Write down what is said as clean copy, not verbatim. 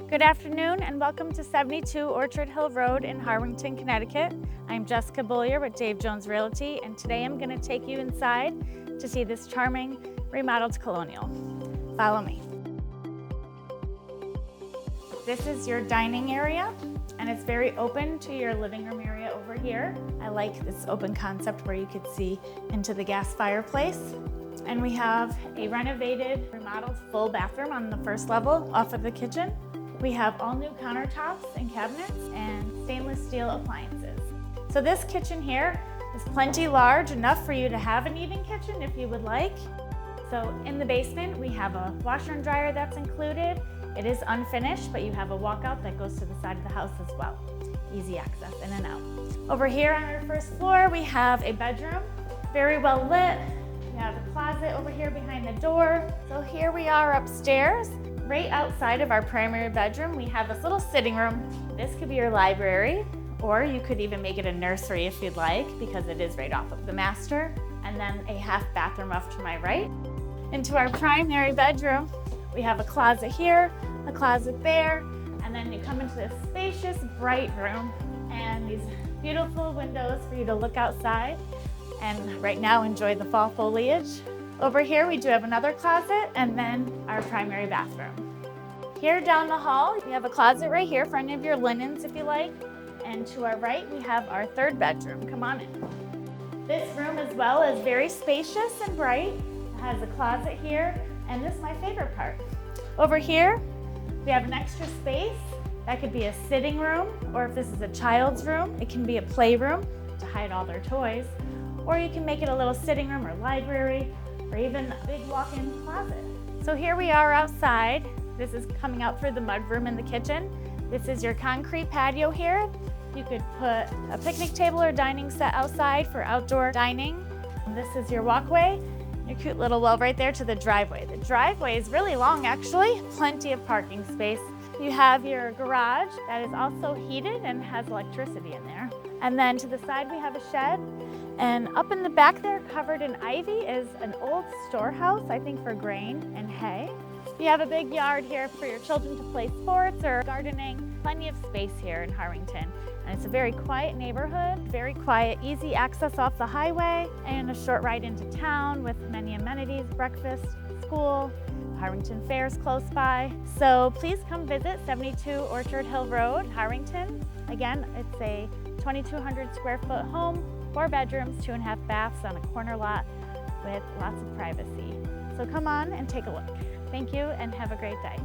Good afternoon and welcome to 72 Orchard Hill Road in Harwinton, Connecticut. I'm Jessica Bullier with Dave Jones Realty, and today I'm going to take you inside to see this charming remodeled colonial. Follow me. This is your dining area, and it's very open to your living room area over here. I like this open concept where you could see into the gas fireplace. And we have a renovated, remodeled full bathroom on the first level off of the kitchen. We have all new countertops and cabinets and stainless steel appliances. So this kitchen here is plenty large, enough for you to have an eating kitchen if you would like. So in the basement, we have a washer and dryer that's included. It is unfinished, but you have a walkout that goes to the side of the house as well. Easy access in and out. Over here on our first floor, we have a bedroom, very well lit. We have a closet over here behind the door. So here we are upstairs. Right outside of our primary bedroom, we have this little sitting room. This could be your library, or you could even make it a nursery if you'd like, because it is right off of the master. And then a half bathroom off to my right. Into our primary bedroom, we have a closet here, a closet there, and then you come into this spacious, bright room, and these beautiful windows for you to look outside, and right now enjoy the fall foliage. Over here, we do have another closet and then our primary bathroom. Here down the hall, we have a closet right here for any of your linens if you like. And to our right, we have our third bedroom. Come on in. This room as well is very spacious and bright. It has a closet here, and this is my favorite part. Over here, we have an extra space. That could be a sitting room, or if this is a child's room, it can be a playroom to hide all their toys. Or you can make it a little sitting room or library, or even a big walk-in closet. So here we are outside. This is coming out through the mudroom in the kitchen. This is your concrete patio here. You could put a picnic table or dining set outside for outdoor dining. And this is your walkway, your cute little well right there to the driveway. The driveway is really long actually, plenty of parking space. You have your garage that is also heated and has electricity in there. And then to the side we have a shed. And up in the back there, covered in ivy, is an old storehouse, I think for grain and hay. You have a big yard here for your children to play sports or gardening. Plenty of space here in Harwinton. And it's a very quiet neighborhood, very quiet, easy access off the highway, and a short ride into town with many amenities, breakfast, school, Harwinton Fair's close by. So please come visit 72 Orchard Hill Road, Harwinton. Again, it's a 2,200 square foot home, 4 bedrooms, 2.5 baths on a corner lot with lots of privacy. So come on and take a look. Thank you and have a great day.